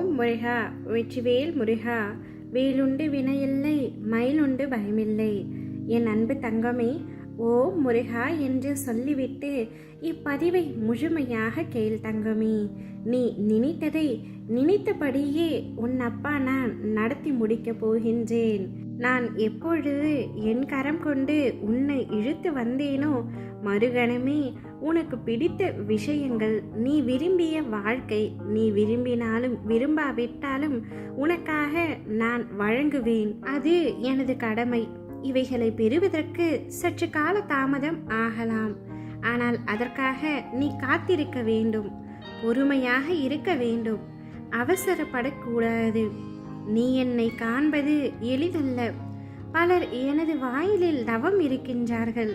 ஓம் முருகா வெற்றிவேல் முருகா. வேலுண்டு வினையில்லை, மயிலுண்டு பயமில்லை. என் அன்பு தங்கமே, ஓம் முருகா என்று சொல்லிவிட்டு இப்பதிவை முழுமையாக கேள் தங்கமே. நீ நினைத்ததை நினைத்தபடியே உன் அப்பா நான் நடத்தி முடிக்கப் போகின்றேன். நான் எப்பொழுது என் கரம் கொண்டு உன்னை இழுத்து வந்தேனோ மறுகணமே உனக்கு பிடித்த விஷயங்கள், நீ விரும்பிய வாழ்க்கை, நீ விரும்பினாலும் விரும்பாவிட்டாலும் உனக்காக நான் வழங்குவேன். அது எனது கடமை. இவைகளை பெறுவதற்கு சற்று கால தாமதம் ஆகலாம். ஆனால் அதற்காக நீ காத்திருக்க வேண்டும், பொறுமையாக இருக்க வேண்டும், அவசரப்படக்கூடாது. நீ என்னை காண்பது எளிதல்ல. பலர் எனது வாயிலில் தவம் இருக்கின்றார்கள்.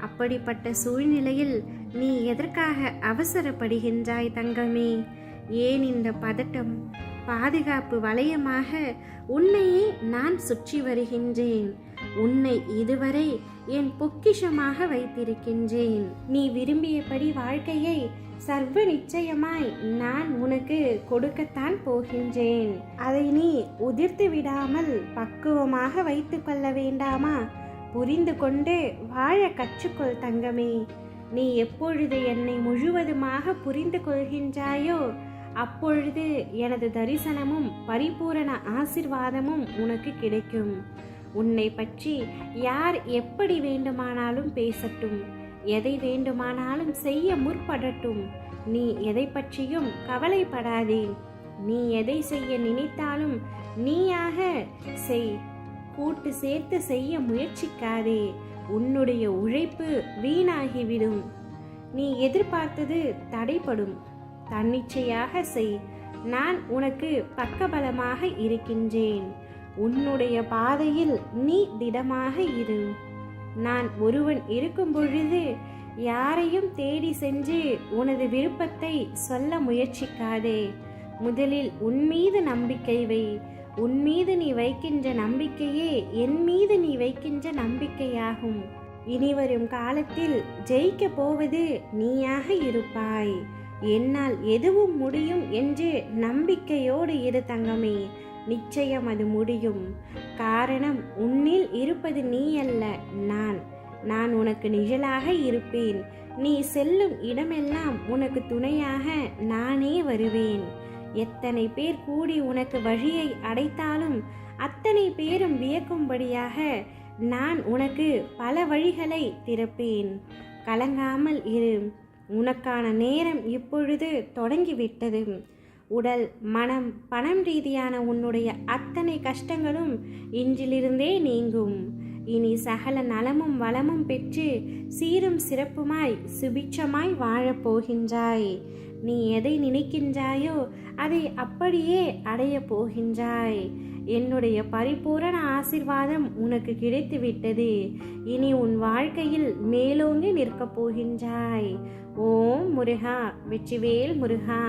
அப்படிப்பட்ட சூழ்நிலையில் நீ எதற்காக அவசரப்படுகின்றாய் தங்கமே? ஏன் இந்த பதட்டம்? பாதுகாப்பு வளையமாக உன்னையே நான் சுற்றி வருகின்றேன். உன்னை இதுவரை என் பொக்கிஷமாக வைத்திருக்கின்றேன். நீ விரும்பியபடி வாழ்க்கையை சர்வ நிச்சயமாய் நான் உனக்கு கொடுக்கத்தான் போகின்றேன். அதை நீ உதிர்த்து விடாமல் பக்குவமாக வைத்து கொள்ள வேண்டாமா? புரிந்து கொண்டு வாழ கற்றுக்கொள் தங்கமே. நீ எப்பொழுது என்னை முழுவதுமாக புரிந்து கொள்கின்றாயோ அப்பொழுது எனது தரிசனமும் பரிபூரண ஆசிர்வாதமும் உனக்கு கிடைக்கும். உன்னை பற்றி யார் எப்படி வேண்டுமானாலும் பேசட்டும், எதை வேண்டுமானாலும் செய்ய முற்படட்டும். நீ எதை பற்றியும் கவலைப்படாதே. நீ எதை செய்ய நினைத்தாலும் நீயாக செய். கூட்டு சேர்த்து செய்ய முயற்சிக்காதே. உன்னுடைய உழைப்பு வீணாகிவிடும். நீ எதிர்பார்த்தது தடைப்படும். தன்னிச்சையாக செய். நான் உனக்கு பக்கபலமாக இருக்கின்றேன். உன்னுடைய பாதையில் நீ திடமாக இரு. நான் ஒருவன் இருக்கும் பொழுது யாரையும் தேடி சென்று உனது விருப்பத்தை சொல்ல முயற்சிக்காதே. முதலில் உன் மீது நம்பிக்கை வை. உன் மீது நீ வைக்கின்ற நம்பிக்கையே என் மீது நீ வைக்கின்ற நம்பிக்கையாகும். இனிவரும் காலத்தில் ஜெயிக்க போவது நீயாக இருப்பாய். என்னால் எதுவும் முடியும் என்று நம்பிக்கையோடு இரு தங்கமே. நிச்சயம் அது முடியும். காரணம், உன்னில் இருப்பது நீ அல்ல, நான் உனக்கு நிழலாக இருப்பேன். நீ செல்லும் இடமெல்லாம் உனக்கு துணையாக நானே வருவேன். எத்தனை பேர் கூடி உனக்கு வழியை அடைத்தாலும் அத்தனை பேரும் வியக்கும்படியாக நான் உனக்கு பல வழிகளை திறப்பேன். கலங்காமல் இரு. உனக்கான நேரம் இப்பொழுது தொடங்கிவிட்டது. உடல், மனம், பணம் ரீதியான உன்னுடைய அத்தனை கஷ்டங்களும் இன்றிலிருந்தே நீங்கும். இனி சகல நலமும் வளமும் பெற்று சீரும் சிறப்புமாய் சுபிட்சமாய் வாழப்போகின்றாய். நீ எதை நினைக்கின்றாயோ அதை அப்படியே அடைய போகின்றாய். என்னுடைய பரிபூரண ஆசிர்வாதம் உனக்கு கிடைத்துவிட்டது. இனி உன் வாழ்க்கையில் மேலோங்கி நிற்கப் போகின்றாய். ஓம் முருகா வெற்றிவேல் முருகா.